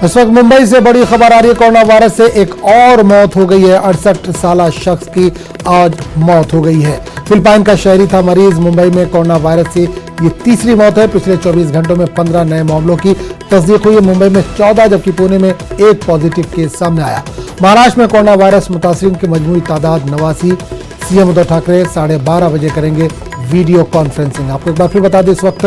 इस वक्त मुंबई से बड़ी खबर आ रही है। कोरोना वायरस से एक और मौत हो गई है। 68 साल शख्स की आज मौत हो गई है। फिलिपाइन का शहरी था मरीज। मुंबई में कोरोना वायरस से ये तीसरी मौत है। पिछले 24 घंटों में 15 नए मामलों की तस्दीक हुई है। मुंबई में 14 जबकि पुणे में एक पॉजिटिव केस सामने आया। महाराष्ट्र में कोरोना वायरस मुतासिरीन की मजमूई तादाद 89। सीएम उद्धव ठाकरे 12:30 बजे करेंगे वीडियो कॉन्फ्रेंसिंग। आपको एक बार फिर बता दें, इस वक्त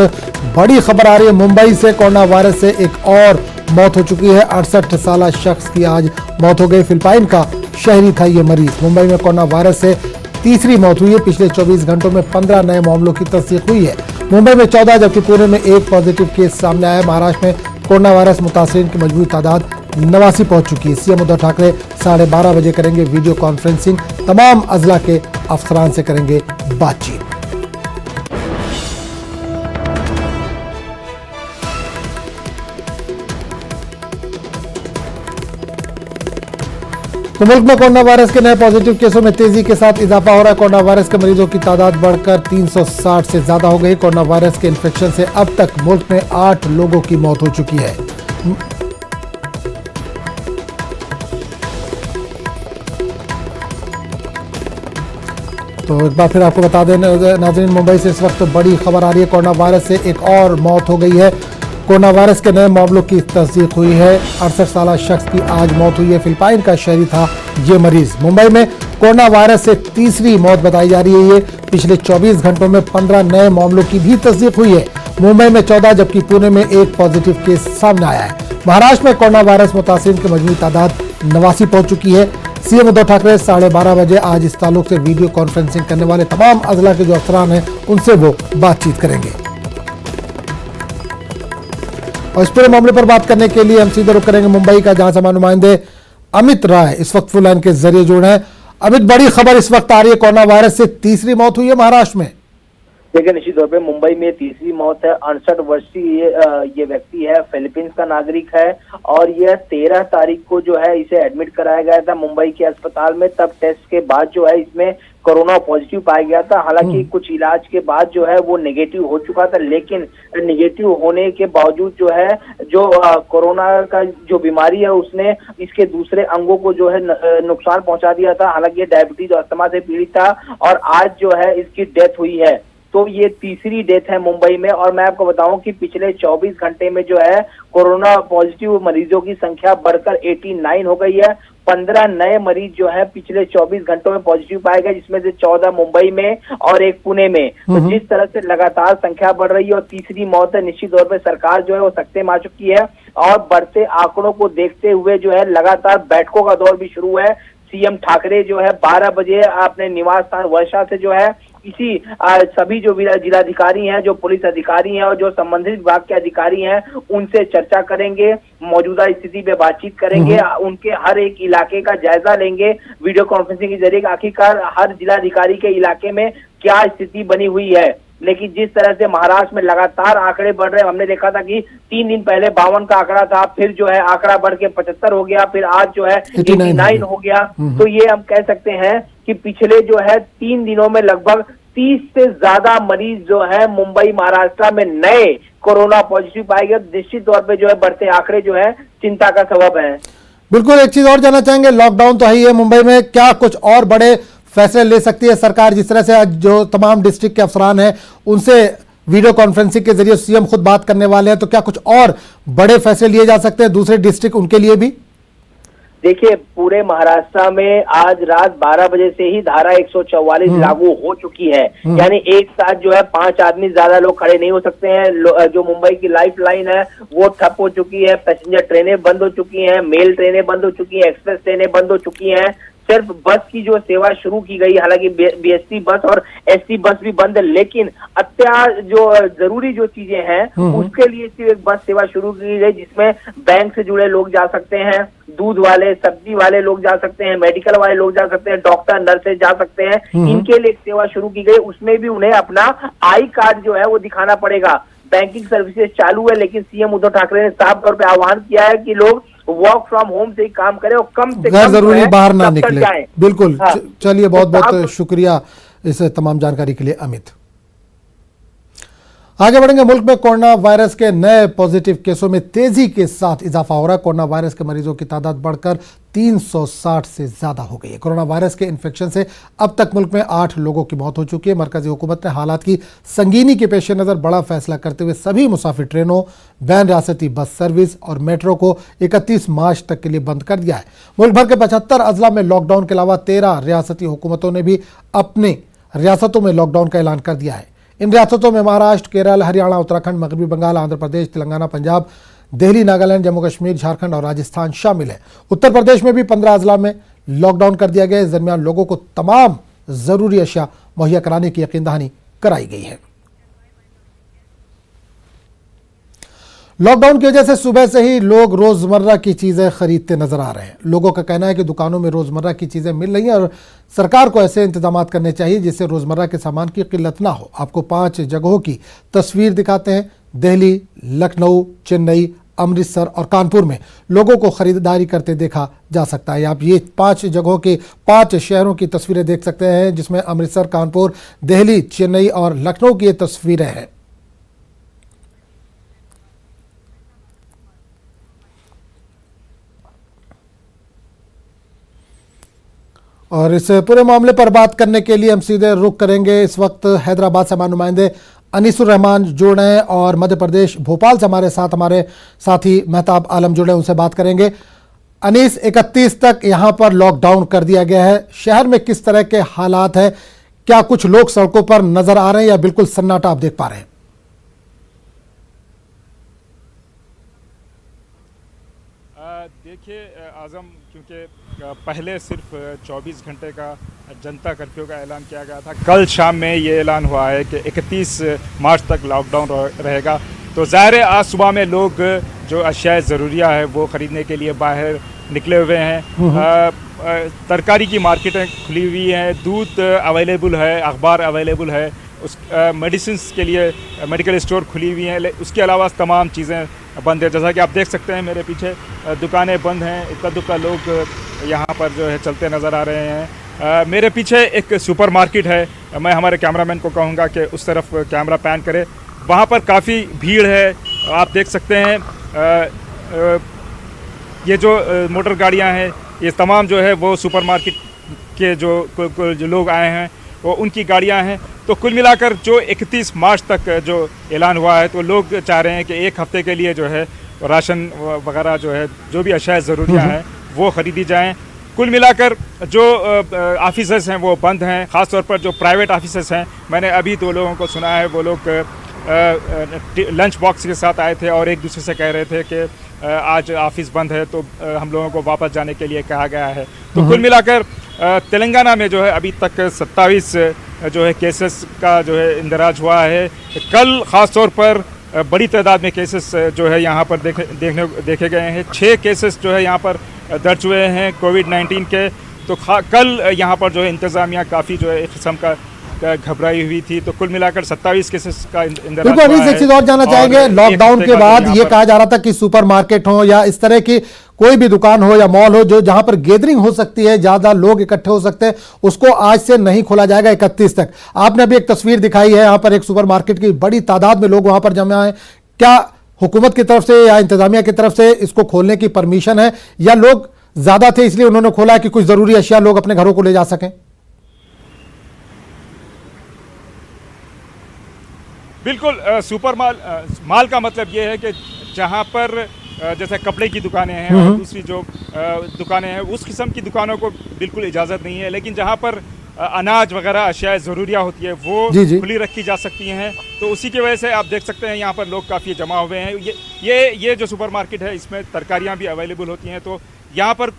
बड़ी खबर आ रही है। मुंबई से कोरोना वायरस से एक और मौत हो चुकी है। 68 साल शख्स की आज मौत हो गई। फिलिपाइन का शहरी था ये मरीज। मुंबई में कोरोना वायरस से तीसरी मौत हुई है। पिछले 24 घंटों में 15 नए मामलों की तस्दीक हुई है। मुंबई में 14 जबकि पुणे में एक पॉजिटिव केस सामने आया। महाराष्ट्र में कोरोना वायरस मुतासिरीन की मजबूरी तादाद 89 पहुंच चुकी है। सीएम उद्धव ठाकरे 12:30 बजे करेंगे वीडियो कॉन्फ्रेंसिंग। तमाम अजला के अफसरान से करेंगे बातचीत। तो मुल्क में कोरोना वायरस के नए पॉजिटिव केसों में तेजी के साथ इजाफा हो रहा है। कोरोना वायरस के मरीजों की तादाद बढ़कर 360 से ज्यादा हो गई। कोरोना वायरस के इन्फेक्शन से अब तक मुल्क में 8 लोगों की मौत हो चुकी है। तो एक बार फिर आपको बता दें नाज़रीन, मुंबई से इस वक्त बड़ी खबर आ रही है। कोरोना वायरस से एक और मौत हो गई है। कोरोना वायरस के नए मामलों की तस्दीक हुई है। 68 साल शख्स की आज मौत हुई है। फिलिपाइन का शहरी था ये मरीज। मुंबई में कोरोना वायरस से तीसरी मौत बताई जा रही है। ये पिछले 24 घंटों में 15 नए मामलों की भी तस्दीक हुई है। मुंबई में 14 जबकि पुणे में एक पॉजिटिव केस सामने आया है। महाराष्ट्र में कोरोना वायरस मुतासिरीन की मजमूई तादाद 89 पहुंच चुकी है। सीएम उद्धव ठाकरे 12:30 बजे आज इस ताल्लुक से वीडियो कॉन्फ्रेंसिंग करने वाले तमाम अजला के जो अफसरान हैं उनसे वो बातचीत करेंगे। और इस पूरे मामले पर बात करने के लिए हम सीधे रुख करेंगे मुंबई का, जहां से नुमाइंदे अमित राय इस वक्त फोन लाइन के जरिए जुड़ रहे हैं। अमित, बड़ी खबर इस वक्त आ रही है। कोरोना वायरस से तीसरी मौत हुई है महाराष्ट्र में। देखिए, निश्चित तौर पे मुंबई में तीसरी मौत है। 68 वर्षीय ये व्यक्ति है, फिलीपींस का नागरिक है और यह 13 तारीख को जो है इसे एडमिट कराया गया था मुंबई के अस्पताल में। तब टेस्ट के बाद जो है इसमें कोरोना पॉजिटिव पाया गया था। हालांकि कुछ इलाज के बाद जो है वो नेगेटिव हो चुका था, लेकिन नेगेटिव होने के बावजूद जो है जो कोरोना का जो बीमारी है उसने इसके दूसरे अंगों को जो है नुकसान पहुंचा दिया था। हालांकि ये डायबिटीज और अस्थमा से पीड़ित था और आज जो है इसकी डेथ हुई है। तो ये तीसरी डेथ है मुंबई में। और मैं आपको बताऊं कि पिछले 24 घंटे में जो है कोरोना पॉजिटिव मरीजों की संख्या बढ़कर 89 हो गई है। 15 नए मरीज जो है पिछले 24 घंटों में पॉजिटिव पाए गए, जिसमें से 14 मुंबई में और एक पुणे में। तो जिस तरह से लगातार संख्या बढ़ रही है और तीसरी मौत है, निश्चित तौर पर सरकार जो है वो सख्ते में आ चुकी है और बढ़ते आंकड़ों को देखते हुए जो है लगातार बैठकों का दौर भी शुरू है। सीएम ठाकरे जो है 12 बजे अपने निवास स्थान वर्षा से जो है इसी सभी जो जिलाधिकारी हैं, जो पुलिस अधिकारी हैं और जो संबंधित विभाग के अधिकारी हैं उनसे चर्चा करेंगे, मौजूदा स्थिति पे बातचीत करेंगे, उनके हर एक इलाके का जायजा लेंगे वीडियो कॉन्फ्रेंसिंग के जरिए। आखिरकार हर जिलाधिकारी के इलाके में क्या स्थिति बनी हुई है। लेकिन जिस तरह से महाराष्ट्र में लगातार आंकड़े बढ़ रहे हैं, हमने देखा था कि 3 दिन पहले 52 का आंकड़ा था, फिर जो है आंकड़ा बढ़ के 75 हो गया, फिर आज जो है 89 हो गया। तो ये हम कह सकते हैं कि पिछले जो है 3 दिनों में लगभग 30 से ज्यादा मरीज जो है मुंबई महाराष्ट्र में नए कोरोना पॉजिटिव पाए गए। निश्चित तौर पे जो है बढ़ते आंकड़े जो है चिंता का सबब है। बिल्कुल, एक चीज और जानना चाहेंगे, लॉकडाउन तो है ही है मुंबई में, क्या कुछ और बड़े फैसले ले सकती है सरकार? जिस तरह से जो तमाम डिस्ट्रिक्ट के अफसरान हैं उनसे वीडियो कॉन्फ्रेंसिंग के जरिए सीएम खुद बात करने वाले हैं, तो क्या कुछ और बड़े फैसले लिए जा सकते हैं दूसरे डिस्ट्रिक्ट उनके लिए भी? देखिए, पूरे महाराष्ट्र में आज रात 12 बजे से ही धारा 144 लागू हो चुकी है। यानी एक साथ जो है 5 आदमी ज्यादा लोग खड़े नहीं हो सकते हैं। जो मुंबई की लाइफ लाइन है वो ठप हो चुकी है। पैसेंजर ट्रेनें बंद हो चुकी हैं, मेल ट्रेनें बंद हो चुकी हैं, एक्सप्रेस ट्रेनें बंद हो चुकी हैं। सिर्फ बस की जो सेवा शुरू की गई, हालांकि बीएसटी बस और एसटी बस भी बंद है, लेकिन जो जरूरी जो चीजें हैं उसके लिए सिर्फ एक बस सेवा शुरू की गई, जिसमें बैंक से जुड़े लोग जा सकते हैं, दूध वाले, सब्जी वाले लोग जा सकते हैं, मेडिकल वाले लोग जा सकते हैं, डॉक्टर नर्सेज जा सकते हैं। इनके लिए एक सेवा शुरू की गई। उसमें भी उन्हें अपना आई कार्ड जो है वो दिखाना पड़ेगा। बैंकिंग सर्विसेज चालू है, लेकिन सीएम उद्धव ठाकरे ने साफ तौर पे आह्वान किया है कि लोग वर्क फ्रॉम होम से ही काम करें और कम से कम जरूरी बाहर ना निकले। बिल्कुल। हाँ। चलिए, बहुत बहुत शुक्रिया इस तमाम जानकारी के लिए अमित। आगे बढ़ेंगे। मुल्क में कोरोना वायरस के नए पॉजिटिव केसों में तेजी के साथ इजाफा हो रहा है। कोरोना वायरस के मरीजों की तादाद बढ़कर 360 से ज्यादा हो गई है। कोरोना वायरस के इन्फेक्शन से अब तक मुल्क में 8 लोगों की मौत हो चुकी है। मरकजी हुकूमत ने हालात की संगीनी के पेश नजर बड़ा फैसला करते हुए सभी मुसाफिर ट्रेनों, बैन रियासती बस सर्विस और मेट्रो को 31 मार्च तक के लिए बंद कर दिया है। मुल्क भर के 75 अजला में लॉकडाउन के अलावा 13 रियासती हुकूमतों ने भी अपने रियासतों में लॉकडाउन का ऐलान कर दिया है। इन रियासतों में महाराष्ट्र, केरल, हरियाणा, उत्तराखंड, मगरबी बंगाल, आंध्र प्रदेश, तेलंगाना, पंजाब, दिल्ली, नागालैंड, जम्मू कश्मीर, झारखंड और राजस्थान शामिल है। उत्तर प्रदेश में भी 15 अजला में लॉकडाउन कर दिया गया है। इस दरमियान लोगों को तमाम जरूरी अशिया मुहैया कराने की यकीन दहानी कराई गई है। लॉकडाउन की वजह से सुबह से ही लोग रोजमर्रा की चीजें खरीदते नजर आ रहे हैं। लोगों का कहना है कि दुकानों में रोजमर्रा की चीजें मिल रही हैं और सरकार को ऐसे इंतजाम करने चाहिए जिससे रोजमर्रा के सामान की किल्लत ना हो। आपको 5 जगहों की तस्वीर दिखाते हैं। दिल्ली, लखनऊ, चेन्नई, अमृतसर और कानपुर में लोगों को खरीदारी करते देखा जा सकता है। आप ये 5 जगहों के 5 शहरों की तस्वीरें देख सकते हैं, जिसमें अमृतसर, कानपुर, दिल्ली, चेन्नई और लखनऊ की ये तस्वीरें हैं। और इस पूरे मामले पर बात करने के लिए हम सीधे रुख करेंगे। इस वक्त हैदराबाद से हमारे नुमाइंदे अनीसुर रहमान जुड़ रहे हैं और मध्य प्रदेश भोपाल से हमारे साथी मेहताब आलम जुड़े हैं, उनसे बात करेंगे। अनीस, 31 तक यहां पर लॉकडाउन कर दिया गया है। शहर में किस तरह के हालात हैं? क्या कुछ लोग सड़कों पर नजर आ रहे हैं या बिल्कुल सन्नाटा आप देख पा रहे हैं? देखिए आजम, क्योंकि पहले सिर्फ 24 घंटे का जनता कर्फ्यू का ऐलान किया गया था, कल शाम में ये ऐलान हुआ है कि 31 मार्च तक लॉकडाउन रहेगा। तो ज़ाहिर है आज सुबह में लोग जो अशिया ज़रूरिया है वो ख़रीदने के लिए बाहर निकले हुए हैं। तरकारी की मार्केटें खुली हुई हैं, दूध अवेलेबल है, अखबार अवेलेबल है, उस मेडिसिन के लिए मेडिकल स्टोर खुली हुई हैं। उसके अलावा तमाम चीज़ें बंद है। जैसा कि आप देख सकते हैं मेरे पीछे दुकानें बंद हैं। इक्का दुक्का लोग यहाँ पर जो है चलते नज़र आ रहे हैं। मेरे पीछे एक सुपर मार्केट है। मैं हमारे कैमरामैन को कहूँगा कि उस तरफ कैमरा पैन करे। वहाँ पर काफ़ी भीड़ है, आप देख सकते हैं। ये जो मोटर गाड़ियाँ हैं, ये तमाम जो है वो सुपर मार्केट के जो लोग आए हैं वो उनकी गाड़ियां हैं। तो कुल मिलाकर जो 31 मार्च तक जो ऐलान हुआ है, तो लोग चाह रहे हैं कि एक हफ्ते के लिए जो है राशन वगैरह जो है, जो भी अशिया ज़रूरियाँ हैं वो ख़रीदी जाएं। कुल मिलाकर जो ऑफिसेस हैं वो बंद हैं, ख़ास तौर पर जो प्राइवेट ऑफिसेस हैं। मैंने अभी 2 लोगों को सुना है, वो लोग लंच बॉक्स के साथ आए थे और एक दूसरे से कह रहे थे कि आज ऑफिस बंद है तो हम लोगों को वापस जाने के लिए कहा गया है। तो कुल मिलाकर तेलंगाना में जो है अभी तक 27 जो है केसेस का जो है इंदराज हुआ है। कल ख़ास तौर पर बड़ी तादाद में केसेस जो है यहाँ पर देखे गए हैं। 6 केसेस जो है यहाँ पर दर्ज हुए हैं कोविड-19 के। तो कल यहाँ पर जो है इंतज़ामिया काफ़ी जो है एक किस्म का घबराई हुई थी। तो कुल मिलाकर 27 केसेस का इंदराज हुआ है। एक चीज और जानना चाहेंगे, लॉकडाउन के बाद ये कहा जा रहा था कि सुपरमार्केट हो या इस तरह की कोई भी दुकान हो या मॉल हो जो जहां पर गैदरिंग हो सकती है, ज्यादा लोग इकट्ठे हो सकते हैं, उसको आज से नहीं खोला जाएगा 31 तक। आपने अभी एक तस्वीर दिखाई है, यहां पर एक सुपरमार्केट की बड़ी तादाद में लोग वहां पर जमा है। क्या हुकूमत की तरफ से या इंतजामिया की तरफ से इसको खोलने की परमिशन है या लोग ज्यादा थे इसलिए उन्होंने खोला कि कुछ जरूरी अशिया लोग अपने घरों को ले जा सकें? बिल्कुल, सुपर माल का मतलब ये है कि जहाँ पर जैसे कपड़े की दुकानें हैं और दूसरी जो दुकानें हैं, उस किस्म की दुकानों को बिल्कुल इजाज़त नहीं है। लेकिन जहाँ पर अनाज वगैरह अशिया ज़रूरिया होती है वो खुली रखी जा सकती हैं। तो उसी की वजह से आप देख सकते हैं यहाँ पर लोग काफ़ी जमा हुए हैं। ये जो सुपरमार्केट है इसमें तरकारियाँ भी अवेलेबल होती हैं, तो यहाँ पर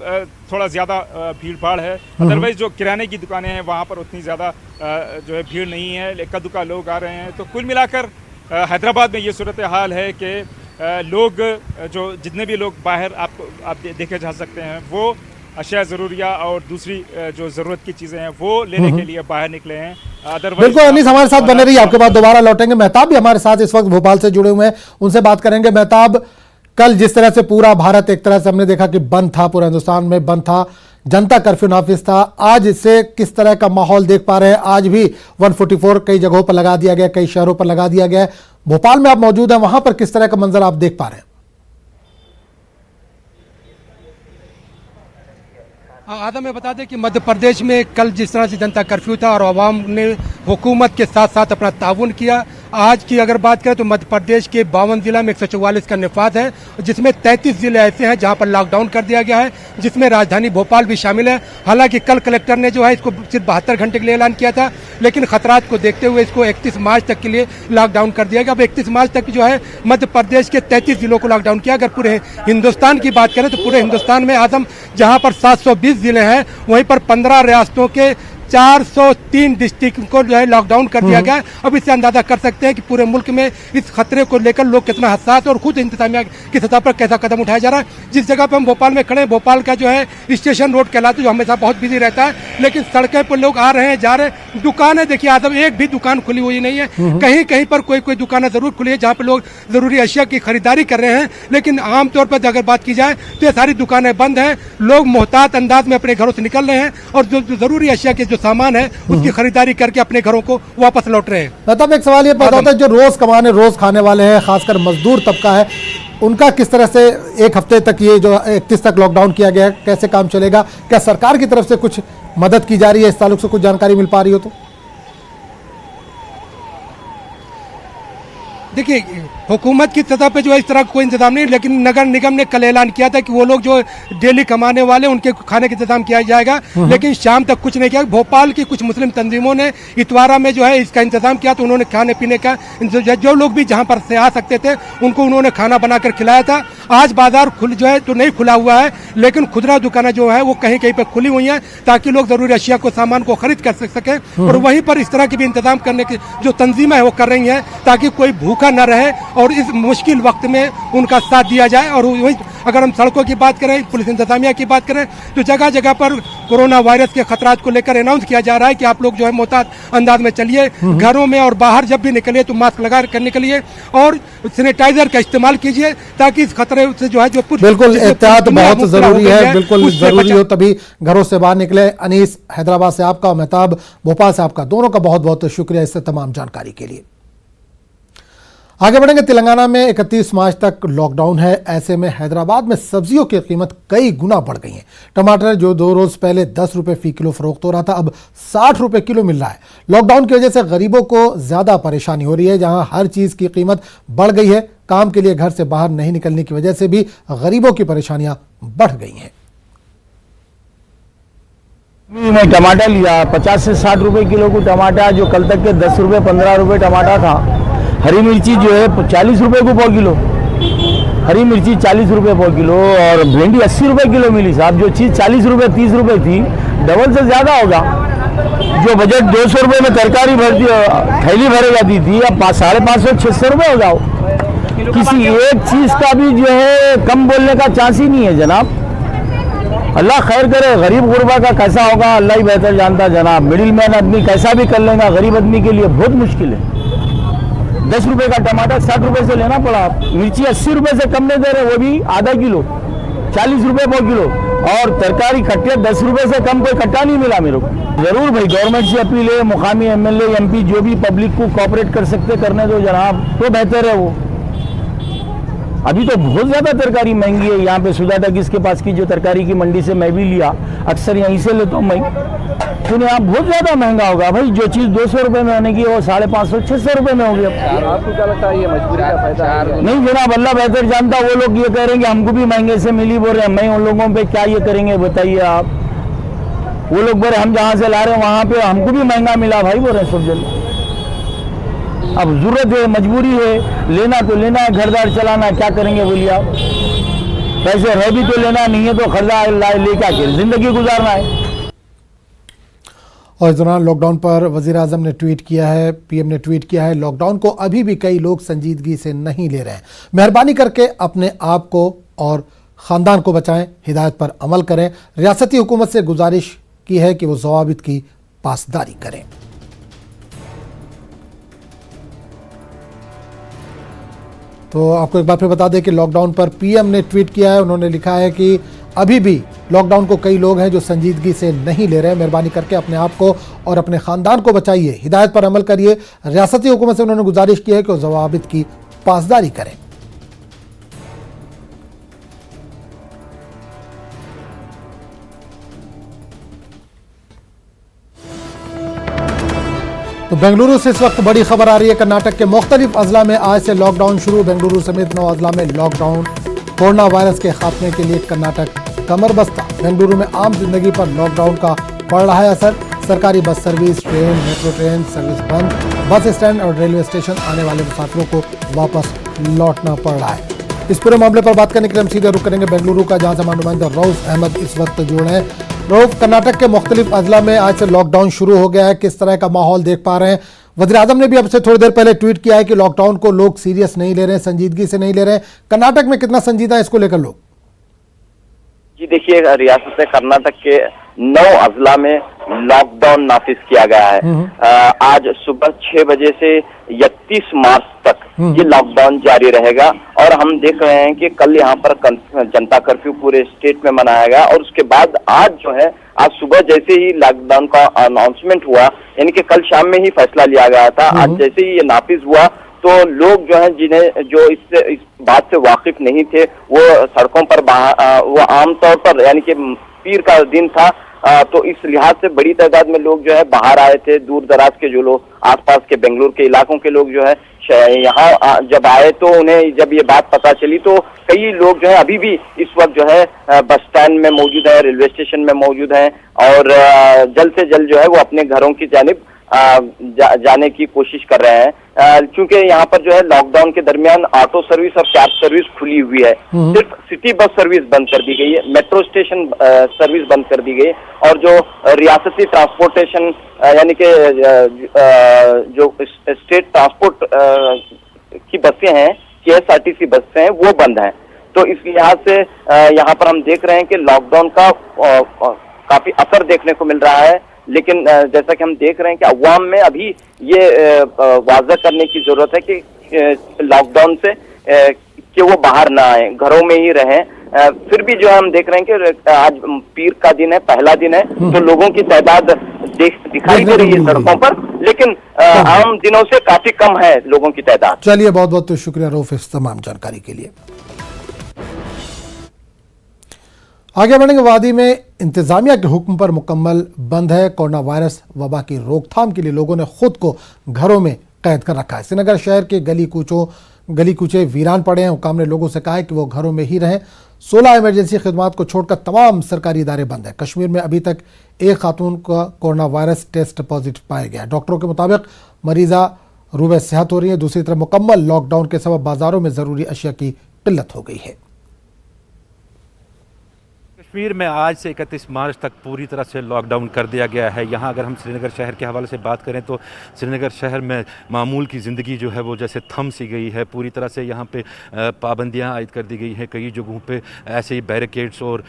थोड़ा ज़्यादा भीड़ भाड़ है। अदरवाइज़ जो किराने की दुकानें हैं वहाँ पर उतनी ज़्यादा जो है भीड़ नहीं है, इक्का दुक्का लोग आ रहे हैं। तो कुल मिलाकर हैदराबाद में ये सूरत हाल है कि लोग जो जितने भी लोग बाहर आप देखे जा सकते हैं वो अशिया ज़रूरिया और दूसरी जो ज़रूरत की चीज़ें हैं वो लेने के लिए बाहर निकले हैं। बिल्कुल अनीस, हमारे साथ बने रहिए, आपके बाद दोबारा लौटेंगे। मेहताब भी हमारे साथ इस वक्त भोपाल से जुड़े हुए हैं, उनसे बात करेंगे। मेहताब, कल जिस तरह से पूरा भारत एक तरह से हमने देखा कि बंद था, पूरा हिंदुस्तान में बंद था, जनता कर्फ्यू नाफिज था। आज इससे किस तरह का माहौल देख पा रहे हैं? आज भी 144 कई जगहों पर लगा दिया गया, कई शहरों पर लगा दिया गया है। भोपाल में आप मौजूद हैं, वहां पर किस तरह का मंजर आप देख पा रहे हैं? आदम में बता दें कि मध्य प्रदेश में कल जिस तरह से जनता कर्फ्यू था और आवाम ने हुकूमत के साथ साथ अपना ताउन किया, आज की अगर बात करें तो मध्य प्रदेश के 52 जिला में 144 का निफाज है, जिसमें 33 जिले ऐसे हैं जहां पर लॉकडाउन कर दिया गया है, जिसमें राजधानी भोपाल भी शामिल है। हालांकि कल कलेक्टर ने जो है इसको सिर्फ 72 घंटे के लिए ऐलान किया था, लेकिन खतरात को देखते हुए इसको 31 मार्च तक के लिए लॉकडाउन कर दिया गया। अब 31 मार्च तक जो है मध्य प्रदेश के 33 जिलों को लॉकडाउन किया। अगर पूरे हिंदुस्तान की बात करें तो पूरे हिंदुस्तान में आदम जहां पर 720 जिले हैं, वहीं पर 15 रियासतों के 403 डिस्ट्रिक्ट को जो है लॉकडाउन कर दिया गया है। अब इससे अंदाजा कर सकते हैं कि पूरे मुल्क में इस खतरे को लेकर लोग कितना हसास और खुद इंतजामिया की सतह पर कैसा कदम उठाया जा रहा है। जिस जगह पर हम भोपाल में खड़े हैं, भोपाल का जो है स्टेशन रोड कहलाता है, जो हमेशा बहुत बिजी रहता है, लेकिन सड़कें पर लोग आ रहे हैं, जा रहे हैं। दुकानें देखिए आदम, एक भी दुकान खुली हुई नहीं है। कहीं कहीं पर कोई दुकानें जरूर खुली है जहाँ पर लोग जरूरी अशिया की खरीदारी कर रहे हैं, लेकिन आमतौर पर अगर बात की जाए तो ये सारी दुकानें बंद हैं। लोग मोहतात अंदाज में अपने घरों से निकल रहे हैं और जो जरूरी अशिया के जो सामान है उसकी खरीदारी करके अपने घरों को वापस लौट रहे हैं। मतलब एक सवाल ये पैदा होता है, जो रोज कमाने रोज खाने वाले हैं, खासकर मजदूर तबका है, उनका किस तरह से एक हफ्ते तक ये जो 31 तक लॉकडाउन किया गया है, कैसे काम चलेगा? क्या सरकार की तरफ से कुछ मदद की जा रही है? इस ताल्लुक से कुछ जानकारी मिल पा रही हो तो? देखिए, हुकूमत की सतह पे जो है इस तरह कोई इंतजाम नहीं, लेकिन नगर निगम ने कल ऐलान किया था कि वो लोग जो डेली कमाने वाले उनके खाने का इंतजाम किया जाएगा, लेकिन शाम तक कुछ नहीं किया। भोपाल की कुछ मुस्लिम तंजीमों ने इतवारा में जो है इसका इंतजाम किया, तो उन्होंने खाने पीने का जो लोग भी जहां पर से आ सकते थे उनको उन्होंने खाना बनाकर खिलाया था। आज बाजार जो है तो नहीं खुला हुआ है, लेकिन खुदरा दुकानें जो है वो कहीं कहीं पर खुली हुई हैं ताकि लोग जरूरी अशिया को सामान को खरीद कर सकें। और वहीं पर इस तरह के भी इंतजाम करने की जो तंजीमें है वो कर रही हैं ताकि कोई भूखा न रहे और इस मुश्किल वक्त में उनका साथ दिया जाए। और वही अगर हम सड़कों की बात करें, पुलिस इंतजामिया की बात करें, तो जगह जगह पर कोरोना वायरस के खतरात को लेकर अनाउंस किया जा रहा है कि आप लोग जो है मोहतात अंदाज में चलिए, घरों में और बाहर जब भी निकलिए तो मास्क लगा कर निकलिए और सैनिटाइजर का इस्तेमाल कीजिए ताकि इस खतरे से जो है जो बिल्कुल एहतियात बहुत जरूरी है, बिल्कुल जरूरी हो तभी घरों से बाहर निकले। अनीस हैदराबाद से आपका, मेहताब भोपाल से आपका, दोनों का बहुत बहुत शुक्रिया इस तमाम जानकारी के लिए। आगे बढ़ेंगे। तेलंगाना में 31 मार्च तक लॉकडाउन है। ऐसे में हैदराबाद में सब्जियों की कीमत कई गुना बढ़ गई है। टमाटर जो 2 रोज पहले 10 रुपए फी किलो फरोख्त हो रहा था, अब 60 रुपए किलो मिल रहा है। लॉकडाउन की वजह से गरीबों को ज्यादा परेशानी हो रही है। जहां हर चीज की कीमत बढ़ गई है, काम के लिए घर से बाहर नहीं निकलने की वजह से भी गरीबों की परेशानियां बढ़ गई हैं। मैं टमाटर लिया 50 से 60 रुपए किलो को टमाटर, जो कल तक के 10 रुपए 15 रुपए टमाटर था। हरी मिर्ची जो है 40 रुपए को पाव किलो, हरी मिर्ची 40 रुपए पाव किलो, और भिंडी 80 रुपए किलो मिली साहब। जो चीज़ 40 रुपए 30 रुपए थी, डबल से ज़्यादा होगा। जो बजट 200 रुपए में तरकारी भरती थैली भरे जाती थी, अब 550 600 रुपए हो जाओ। किसी एक चीज़ का भी जो है कम बोलने का चांस ही नहीं है जनाब। अल्लाह खैर करे, गरीब गुरबा का कैसा होगा अल्लाह ही बेहतर जानता जनाब। मिडिल मैन आदमी कैसा भी कर लेगा, गरीब आदमी के लिए बहुत मुश्किल है। 10 रुपए का टमाटर 60 रुपए से लेना पड़ा। मिर्ची 80 रुपए से कम नहीं दे रहे, वो भी आधा किलो 40 रुपए पाव किलो, और तरकारी खट्टे 10 रुपए से कम कोई खट्टा नहीं मिला मेरे को। जरूर भाई गवर्नमेंट से अपील है, मुकामी MLA MP जो भी पब्लिक को कोऑपरेट कर सकते करने दो जनाब, तो बेहतर है। वो अभी तो बहुत ज़्यादा तरकारी महंगी है। यहाँ पे सुधा टकीस के पास की जो तरकारी की मंडी से मैं भी लिया, अक्सर यहीं से लेता हूँ मैं, तो यहाँ बहुत ज़्यादा महंगा होगा भाई। जो चीज़ 200 रुपये में होने की वो 550 600 रुपये में हो गया। आपको क्या लगता है ये मजबूरी का फायदा? नहीं जनाब, अल्लाह बेहतर जानता। वो लोग ये कह रहे हैं कि हमको भी महंगे से मिली, बोल रहे हैं। मैं उन लोगों पे क्या ये करेंगे बताइए आप। वो लोग बोल रहे हम जहाँ से ला रहे हैं वहाँ पे हमको भी महंगा मिला भाई, बोल रहे हैं सब जन। अब जरूरत है, मजबूरी है, लेना तो लेना है, घरदार चलाना, क्या करेंगे बोलिए आप। पैसे है भी तो लेना, नहीं है तो खर्चा लेकर के जिंदगी गुजारना है। और इस दौरान लॉकडाउन पर वजीर आजम ने ट्वीट किया है, PM ने ट्वीट किया है, लॉकडाउन को अभी भी कई लोग संजीदगी से नहीं ले रहे हैं। मेहरबानी करके अपने आप को और ख़ानदान को बचाएं, हिदायत पर अमल करें। रियासती हुकूमत से गुजारिश की है कि वो ज़वाबित की पासदारी करें। तो आपको एक बार फिर बता दें कि लॉकडाउन पर PM ने ट्वीट किया है। उन्होंने लिखा है कि अभी भी लॉकडाउन को कई लोग हैं जो संजीदगी से नहीं ले रहे। मेहरबानी करके अपने आप को और अपने खानदान को बचाइए, हिदायत पर अमल करिए। रियासती हुकूमत से उन्होंने गुजारिश की है कि वो ज़वाबित की पासदारी करें। तो बेंगलुरु से इस वक्त बड़ी खबर आ रही है। कर्नाटक के मुख्तलिफ अजला में आज से लॉकडाउन शुरू। बेंगलुरु समेत 9 अजला में लॉकडाउन। कोरोना वायरस के खात्मे के लिए कर्नाटक कमर बस्ता। बेंगलुरु में आम जिंदगी पर लॉकडाउन का पड़ रहा है असर। सरकारी bus service, train, metro train service बंद। बस स्टैंड और रेलवे स्टेशन आने वाले मुसाफिरों को वापस लौटना पड़ रहा है। इस पूरे मामले पर बात करने के लिए हम सीधे रुख करेंगे बेंगलुरु का, जहां से हमारे नुमाइंदा रऊफ अहमद इस वक्त जुड़े हैं। रऊफ, कर्नाटक के मुख्तलिफ अजला में आज से लॉकडाउन शुरू हो गया है, किस तरह का माहौल देख पा रहे हैं? वज़ीर आज़म ने भी अब से थोड़ी देर पहले ट्वीट किया है कि लॉकडाउन को लोग सीरियस नहीं ले रहे हैं, संजीदगी से नहीं ले रहे हैं। कर्नाटक में कितना संजीदा है इसको लेकर लोग? जी देखिए, रियासत कर्नाटक के 9 अजला में लॉकडाउन नाफिज किया गया है। आज सुबह 6 बजे से 31 मार्च तक ये लॉकडाउन जारी रहेगा और हम देख रहे हैं कि कल यहाँ पर जनता कर्फ्यू पूरे स्टेट में मनाया गया और उसके बाद आज जो है, आज सुबह जैसे ही लॉकडाउन का अनाउंसमेंट हुआ, यानी कि कल शाम में ही फैसला लिया गया था, आज जैसे ही ये नाफिज हुआ तो लोग जो है जिन्हें जो इस बात से वाकिफ नहीं थे वो सड़कों पर वो आमतौर पर, यानी कि पीर का दिन था तो इस लिहाज से बड़ी तादाद में लोग जो है बाहर आए थे। दूर दराज के जो लोग, आसपास के बेंगलुरु के इलाकों के लोग जो है यहाँ जब आए तो उन्हें जब ये बात पता चली तो कई लोग जो है अभी भी इस वक्त जो है बस स्टैंड में मौजूद है, रेलवे स्टेशन में मौजूद हैं और जल्द से जल्द जो है वो अपने घरों की जानिब जाने की कोशिश कर रहे हैं। क्योंकि यहाँ पर जो है लॉकडाउन के दरमियान ऑटो सर्विस और कैब सर्विस खुली हुई है, सिर्फ सिटी बस सर्विस बंद कर दी गई है, मेट्रो स्टेशन सर्विस बंद कर दी गई और जो रियासती ट्रांसपोर्टेशन यानी कि जो स्टेट ट्रांसपोर्ट की बसें हैं, KSRTC बसें हैं, वो बंद हैं। तो इस लिहाज से यहाँ पर हम देख रहे हैं कि लॉकडाउन का काफी असर देखने को मिल रहा है। लेकिन जैसा कि हम देख रहे हैं कि अवाम में अभी ये वाज़ह करने की जरूरत है कि लॉकडाउन से कि वो बाहर ना आए, घरों में ही रहें। फिर भी जो हम देख रहे हैं कि आज पीर का दिन है, पहला दिन है, तो लोगों की तादाद दिखाई दे रही है सड़कों पर, लेकिन आम दिनों से काफी कम है लोगों की तादाद। चलिए, बहुत बहुत शुक्रिया रऊफ इस तमाम जानकारी के लिए। आगे बढ़ेंगे। वादी में इंतजामिया के हुक्म पर मुकम्मल बंद है। कोरोना वायरस वबा की रोकथाम के लिए लोगों ने खुद को घरों में कैद कर रखा है। श्रीनगर शहर के गली कूचे वीरान पड़े हैं। हुकाम ने लोगों से कहा है कि वो घरों में ही रहें। 16 इमरजेंसी खिदमात को छोड़कर तमाम सरकारी इदारे बंद हैं। कश्मीर में अभी तक एक खातून का कोरोना वायरस टेस्ट पॉजिटिव पाया गया है। डॉक्टरों के मुताबिक मरीजा रूबे सेहत हो रही है। दूसरी तरफ मुकम्मल लॉकडाउन के सबब बाजारों में ज़रूरी अशिया की किल्लत हो गई है। कश्मीर में आज से 31 मार्च तक पूरी तरह से लॉकडाउन कर दिया गया है। यहाँ अगर हम श्रीनगर शहर के हवाले से बात करें तो श्रीनगर शहर में मामूल की ज़िंदगी जो है वो जैसे थम सी गई है। पूरी तरह से यहाँ पे पाबंदियाँ आयद कर दी गई हैं। कई जगहों पे ऐसे ही बैरिकेड्स और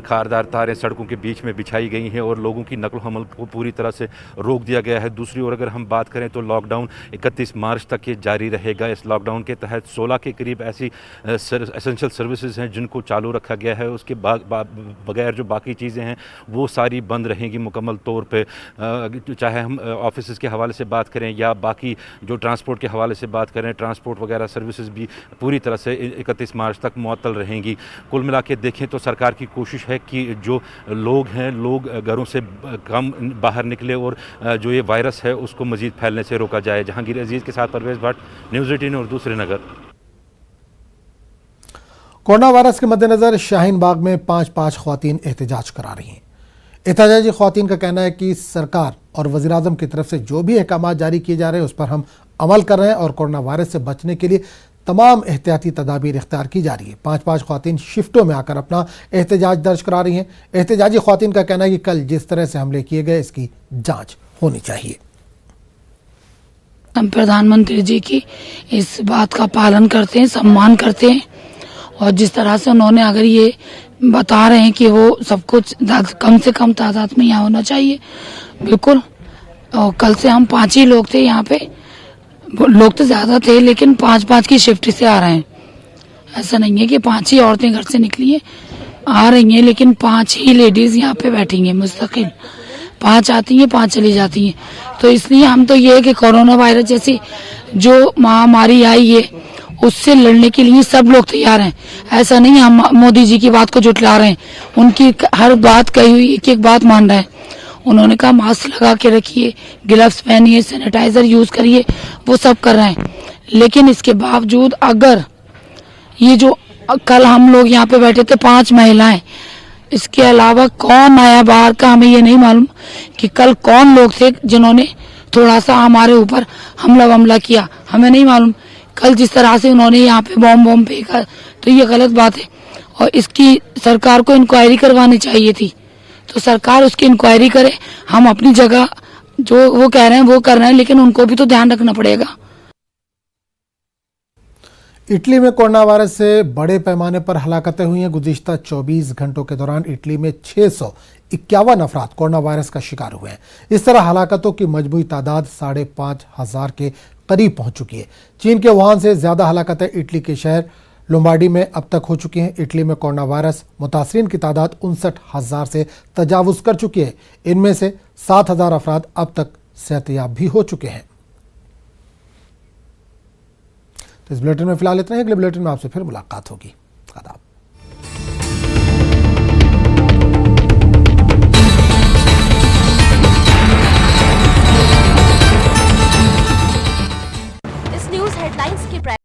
खारदार तारें सड़कों के बीच में बिछाई गई हैं और लोगों की नकल हमल को पूरी तरह से रोक दिया गया है। दूसरी ओर अगर हम बात करें तो लॉकडाउन 31 मार्च तक ये जारी रहेगा। इस लॉकडाउन के तहत 16 के करीब ऐसी एसेंशियल सर्विसेज हैं जिनको चालू रखा गया है। उसके बगैर जो बाकी चीज़ें हैं वो सारी बंद रहेंगी मुकम्मल तौर पे। चाहे हम ऑफिस के हवाले से बात करें या बाकी जो ट्रांसपोर्ट के हवाले से बात करें, ट्रांसपोर्ट वगैरह सर्विसेज भी पूरी तरह से 31 मार्च तक मुअत्तल रहेंगी। कुल मिला के देखें तो सरकार की कोशिश है कि जो लोग हैं, लोग घरों से कम बाहर निकले और जो ये वायरस है उसको मज़ीद फैलने से रोका जाए। जहांगीर अजीज़ के साथ Parvez Bhatt, News 18 Urdu, Srinagar. Coronavirus के मद्देनजर शाहीन बाग में 5 ख्वातीन एहतजाज करा रही हैं। एहतजाजी ख्वातीन का कहना है कि सरकार और वज़ीर आज़म की तरफ से जो भी अहकाम जारी किए जा रहे हैं उस पर हम अमल कर रहे हैं और कोरोना वायरस से बचने के लिए तमाम एहतियाती तदाबीर इख्तियार की जा रही है। 5 ख्वातीन शिफ्टों में आकर अपना एहतजाज दर्ज करा रही हैं। एहतजाजी ख्वातीन का कहना है कि कल जिस तरह से हमले किए गए इसकी जाँच होनी चाहिए। हम प्रधानमंत्री जी की इस बात का पालन करते हैं, सम्मान करते हैं और जिस तरह से उन्होंने अगर ये बता रहे हैं कि वो सब कुछ कम से कम तादाद में यहाँ होना चाहिए, बिल्कुल। और कल से हम 5 ही लोग थे यहाँ पे, लोग तो ज़्यादा थे लेकिन 5 की शिफ्ट से आ रहे हैं। ऐसा नहीं है कि 5 ही औरतें घर से निकली हैं, आ रही हैं, लेकिन 5 ही लेडीज यहाँ पे बैठेंगे मुस्तकिल, 5 आती हैं 5 चली जाती हैं। तो इसलिए हम तो ये है कि कोरोना वायरस जैसी जो महामारी आई है उससे लड़ने के लिए सब लोग तैयार हैं। ऐसा नहीं हम मोदी जी की बात को जुटला रहे हैं, उनकी हर बात कही हुई एक एक बात मान रहे हैं। उन्होंने कहा मास्क लगा के रखिए, ग्लव्स पहनिए, सैनिटाइजर यूज करिए, वो सब कर रहे हैं। लेकिन इसके बावजूद अगर ये जो कल हम लोग यहाँ पे बैठे थे 5 महिलाएं, इसके अलावा कौन आया बाहर का हमें ये नहीं मालूम कि कल कौन लोग थे जिन्होंने थोड़ा सा हमारे ऊपर हमला किया, हमें नहीं मालूम। कल जिस तरह से उन्होंने यहाँ पे बॉम्ब फेंका तो ये गलत बात है और इसकी सरकार को इंक्वायरी करवानी चाहिए थी। तो सरकार उसकी इंक्वायरी करे, हम अपनी जगह जो वो कह रहे हैं वो कर रहे हैं, लेकिन उनको भी तो ध्यान रखना पड़ेगा। इटली में कोरोना वायरस से बड़े पैमाने पर हलाकतें हुई हैं। गुज़िश्ता 24 घंटों के दौरान इटली में 651 अफराद कोरोना वायरस का शिकार हुए हैं। इस तरह हलाकतों की मजमूई तादाद 5,500 के करीब पहुंच चुकी है। चीन के वुहान से ज्यादा हलाकतें इटली के शहर लोम्बार्डी में अब तक हो चुकी हैं। इटली में कोरोना वायरस मुतासरीन की तादाद 59,000 से तजावुज कर चुकी है। इनमें से 7,000 अफराद अब तक सेहतयाब भी हो चुके हैं। तो इस बुलेटिन में फिलहाल इतना ही। अगले बुलेटिन में आपसे फिर मुलाकात होगी।